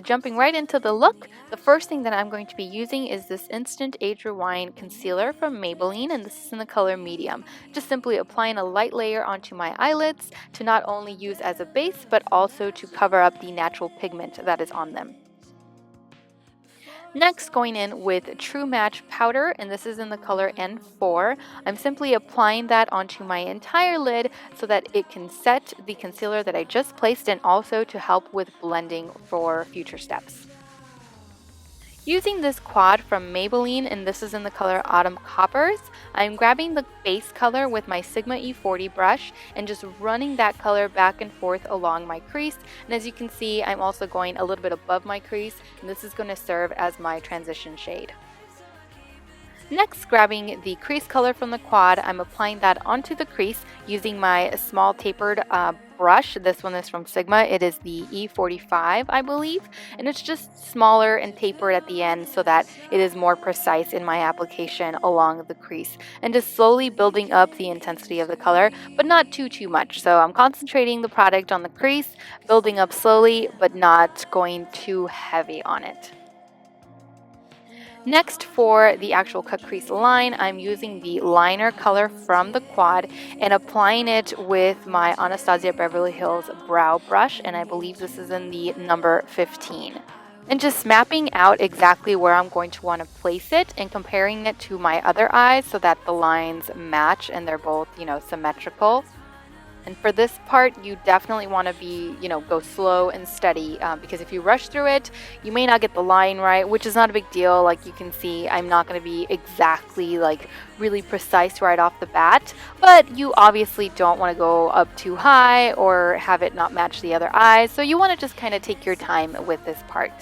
jumping right into the look, the first thing that I'm going to be using is this Instant Age Rewind Concealer from Maybelline, and this is in the color medium. Just simply applying a light layer onto my eyelids to not only use as a base, but also to cover up the natural pigment that is on them. Next, going in with True Match Powder, and this is in the color N4. I'm simply applying that onto my entire lid so that it can set the concealer that I just placed and also to help with blending for future steps. Using this quad from Maybelline, and this is in the color Autumn Coppers, I'm grabbing the base color with my Sigma E40 brush and just running that color back and forth along my crease. And as you can see, I'm also going a little bit above my crease, and this is going to serve as my transition shade. Next, grabbing the crease color from the quad, I'm applying that onto the crease using my small tapered brush. This one is from Sigma. It is the E45, I believe, and it's just smaller and tapered at the end so that it is more precise in my application along the crease, and just slowly building up the intensity of the color, but not too much. So I'm concentrating the product on the crease, building up slowly, but not going too heavy on it. Next, for the actual cut crease line, I'm using the liner color from the quad and applying it with my Anastasia Beverly Hills brow brush, and I believe this is in the number 15. And just mapping out exactly where I'm going to want to place it and comparing it to my other eyes so that the lines match and they're both, symmetrical. And for this part, you definitely want to be, go slow and steady because if you rush through it, you may not get the line right, which is not a big deal. Like you can see, I'm not going to be exactly really precise right off the bat, but you obviously don't want to go up too high or have it not match the other eyes. So you want to just kind of take your time with this part.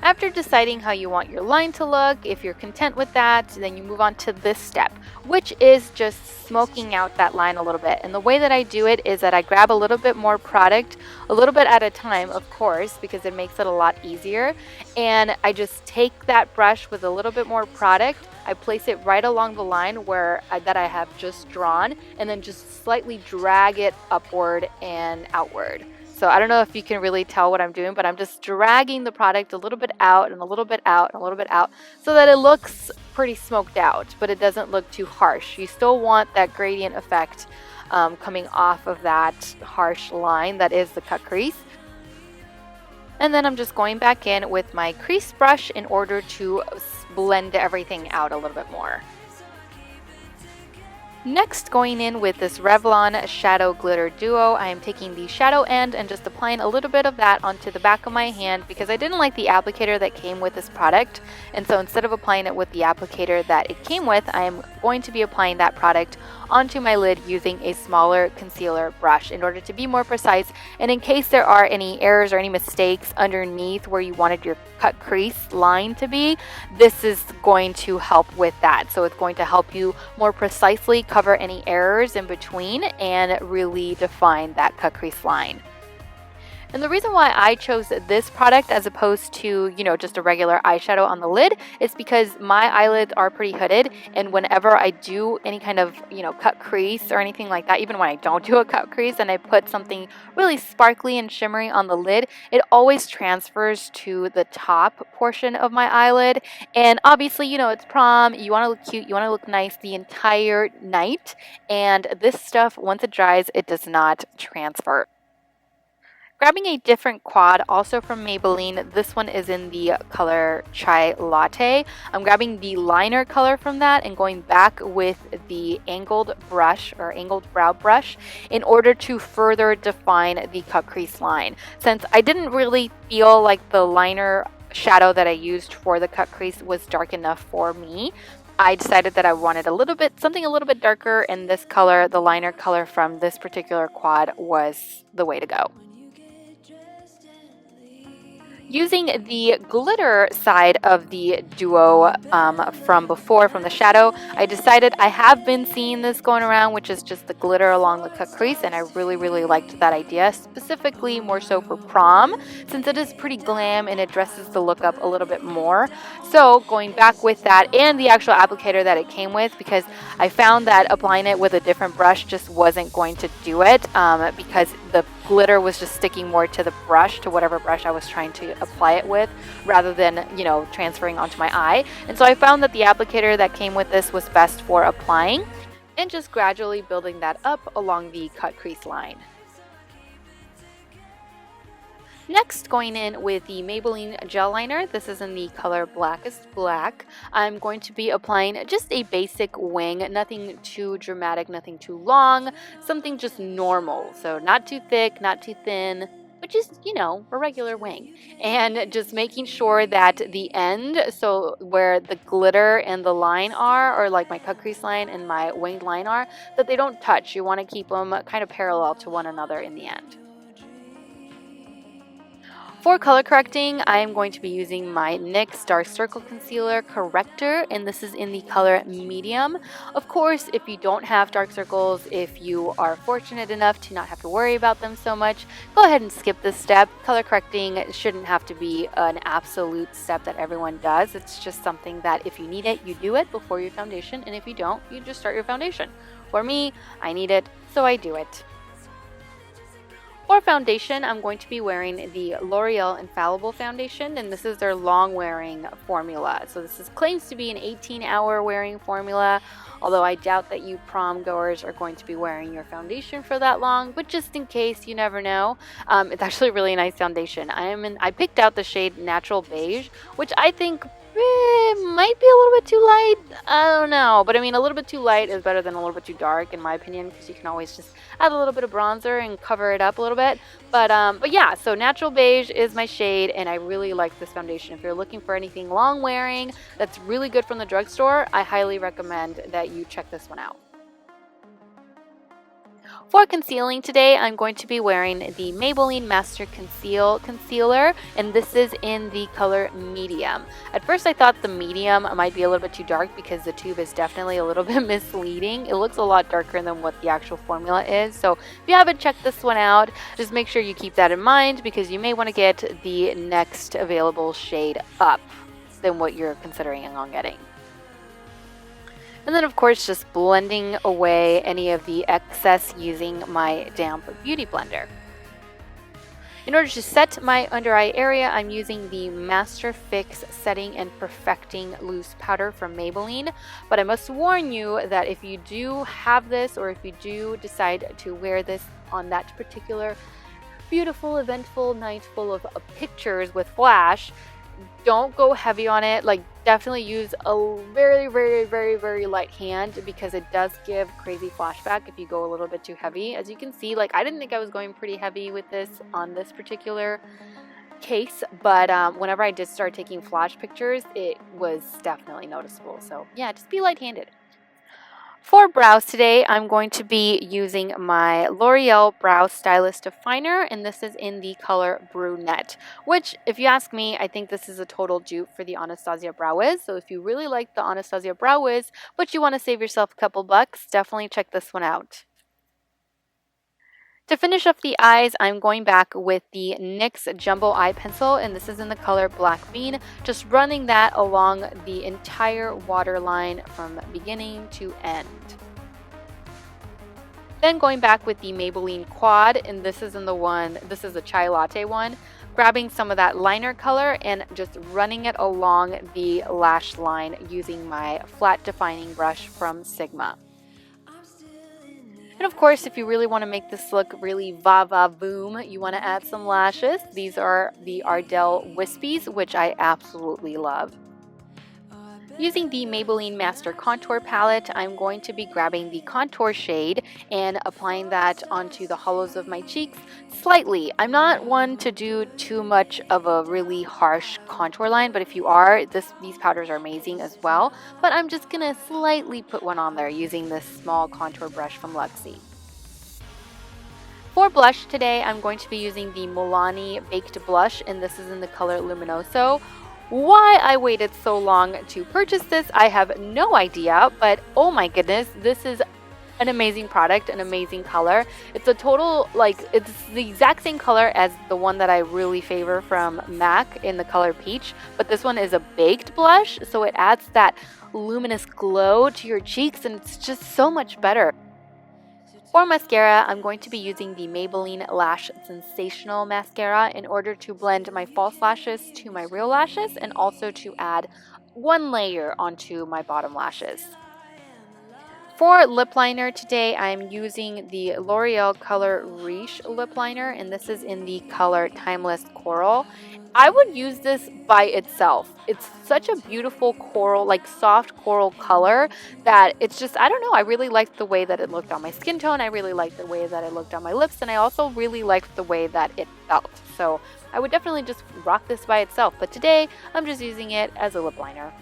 After deciding how you want your line to look, if you're content with that, then you move on to this step, which is just smoking out that line a little bit. And the way that I do it is that I grab a little bit more product, a little bit at a time, of course, because it makes it a lot easier. And I just take that brush with a little bit more product, I place it right along the line that I have just drawn, and then just slightly drag it upward and outward. So I don't know if you can really tell what I'm doing, but I'm just dragging the product a little bit out and a little bit out and a little bit out so that it looks pretty smoked out, but it doesn't look too harsh. You still want that gradient effect coming off of that harsh line that is the cut crease. And then I'm just going back in with my crease brush in order to blend everything out a little bit more. Next, going in with this Revlon Shadow Glitter Duo, I am taking the shadow end and just applying a little bit of that onto the back of my hand because I didn't like the applicator that came with this product. And so instead of applying it with the applicator that it came with, I am going to be applying that product onto my lid using a smaller concealer brush in order to be more precise. And in case there are any errors or any mistakes underneath where you wanted your cut crease line to be, this is going to help with that. So it's going to help you more precisely cover any errors in between and really define that cut crease line. And the reason why I chose this product as opposed to, just a regular eyeshadow on the lid is because my eyelids are pretty hooded, and whenever I do any kind of, cut crease or anything like that, even when I don't do a cut crease and I put something really sparkly and shimmery on the lid, it always transfers to the top portion of my eyelid. And obviously, it's prom, you want to look cute, you want to look nice the entire night, and this stuff, once it dries, it does not transfer. Grabbing a different quad, also from Maybelline, this one is in the color Chai Latte. I'm grabbing the liner color from that and going back with the angled brush or angled brow brush in order to further define the cut crease line. Since I didn't really feel like the liner shadow that I used for the cut crease was dark enough for me, I decided that I wanted something a little bit darker, and this color, the liner color from this particular quad, was the way to go. Using the glitter side of the duo from before, from the shadow, I decided I have been seeing this going around, which is just the glitter along the cut crease, and I really, really liked that idea, specifically more so for prom, since it is pretty glam and it dresses the look up a little bit more. So going back with that and the actual applicator that it came with, because I found that applying it with a different brush just wasn't going to do it because the glitter was just sticking more to the brush, to whatever brush I was trying to apply it with, rather than, you know, transferring onto my eye. And so I found that the applicator that came with this was best for applying and just gradually building that up along the cut crease line. Next, going in with the Maybelline gel liner. This is in the color Blackest Black. I'm going to be applying just a basic wing, nothing too dramatic, nothing too long, something just normal. So not too thick, not too thin, but just, you know, a regular wing. And just making sure that the end, so where the glitter and the line are, or like my cut crease line and my winged line are, that they don't touch. You want to keep them kind of parallel to one another in the end. For color correcting, I am going to be using my NYX Dark Circle Concealer Corrector, and this is in the color Medium. Of course, if you don't have dark circles, if you are fortunate enough to not have to worry about them so much, go ahead and skip this step. Color correcting shouldn't have to be an absolute step that everyone does. It's just something that if you need it, you do it before your foundation, and if you don't, you just start your foundation. For me, I need it, so I do it. For foundation, I'm going to be wearing the L'Oreal Infallible Foundation, and this is their long wearing formula. So this claims to be an 18-hour wearing formula, although I doubt that you prom goers are going to be wearing your foundation for that long, but just in case, you never know. It's actually a really nice foundation. I picked out the shade Natural Beige, which I think might be a little bit too light. I don't know, but I mean, a little bit too light is better than a little bit too dark, in my opinion, because you can always just add a little bit of bronzer and cover it up a little bit. But yeah, so Natural Beige is my shade, and I really like this foundation. If you're looking for anything long wearing that's really good from the drugstore, I highly recommend that you check this one out. For concealing today, I'm going to be wearing the Maybelline Master Conceal Concealer, and this is in the color Medium. At first I thought the medium might be a little bit too dark because the tube is definitely a little bit misleading. It looks a lot darker than what the actual formula is, so if you haven't checked this one out, just make sure you keep that in mind because you may want to get the next available shade up than what you're considering on getting. And then of course just blending away any of the excess using my damp beauty blender. In order to set my under eye area, I'm using the Master Fix Setting and Perfecting Loose Powder from Maybelline. But I must warn you that if you do have this, or if you do decide to wear this on that particular beautiful, eventful night full of pictures with flash, don't go heavy on it. Like, definitely use a very, very, very, very light hand because it does give crazy flashback if you go a little bit too heavy. As you can see, like, I didn't think I was going pretty heavy with this on this particular case, but whenever I did start taking flash pictures, it was definitely noticeable. So yeah, just be light-handed. For brows today, I'm going to be using my L'Oreal Brow Stylist Definer, and this is in the color Brunette, which, if you ask me, I think this is a total dupe for the Anastasia Brow Wiz. So if you really like the Anastasia Brow Wiz, but you want to save yourself a couple bucks, definitely check this one out. To finish up the eyes, I'm going back with the NYX Jumbo Eye Pencil, and this is in the color Black Bean, just running that along the entire waterline from beginning to end. Then going back with the Maybelline Quad, and this is the Chai Latte one, grabbing some of that liner color and just running it along the lash line using my flat defining brush from Sigma. And of course, if you really want to make this look really va-va-voom, you want to add some lashes. These are the Ardell Wispies, which I absolutely love. Using the Maybelline Master Contour Palette, I'm going to be grabbing the contour shade and applying that onto the hollows of my cheeks slightly. I'm not one to do too much of a really harsh contour line, but if you are, these powders are amazing as well. But I'm just going to slightly put one on there using this small contour brush from Luxie. For blush today, I'm going to be using the Milani Baked Blush, and this is in the color Luminoso. Why I waited so long to purchase this, I have no idea, but oh my goodness, this is an amazing product, an amazing color. It's a total, it's the exact same color as the one that I really favor from MAC in the color Peach, but this one is a baked blush, so it adds that luminous glow to your cheeks, and it's just so much better. For mascara, I'm going to be using the Maybelline Lash Sensational Mascara in order to blend my false lashes to my real lashes and also to add one layer onto my bottom lashes. For lip liner today, I'm using the L'Oreal Color Riche lip liner, and this is in the color Timeless Coral. I would use this by itself. It's such a beautiful coral, like soft coral color that it's just, I don't know, I really liked the way that it looked on my skin tone. I really liked the way that it looked on my lips, and I also really liked the way that it felt. So I would definitely just rock this by itself, but today I'm just using it as a lip liner.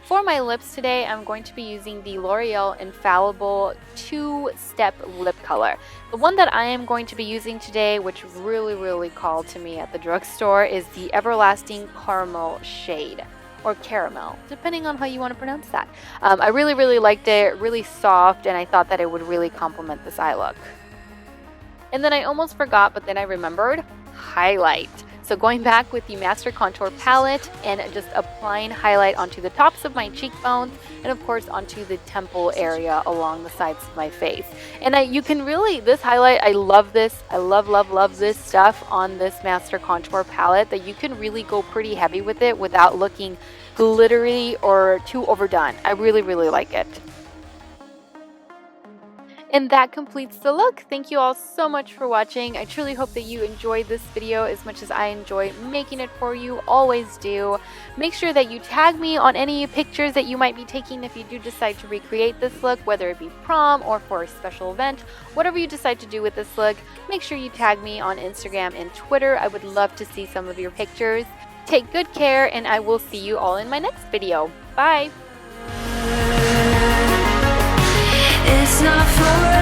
For my lips today, I'm going to be using the L'Oreal Infallible 2-Step Lip Color. The one that I am going to be using today, which really called to me at the drugstore, is the Everlasting Caramel shade, or caramel, depending on how you want to pronounce that. I really liked it, really soft, and I thought that it would really complement this eye look. And then I almost forgot, but then I remembered, highlight. So going back with the Master Contour Palette and just applying highlight onto the tops of my cheekbones and of course onto the temple area along the sides of my face. And you can really, this highlight, I love this. I love this stuff on this Master Contour Palette, that you can really go pretty heavy with it without looking glittery or too overdone. I really like it. And that completes the look. Thank you all so much for watching. I truly hope that you enjoyed this video as much as I enjoy making it for you. Always do. Make sure that you tag me on any pictures that you might be taking if you do decide to recreate this look, whether it be prom or for a special event. Whatever you decide to do with this look, make sure you tag me on Instagram and Twitter. I would love to see some of your pictures. Take good care, and I will see you all in my next video. Bye! It's not for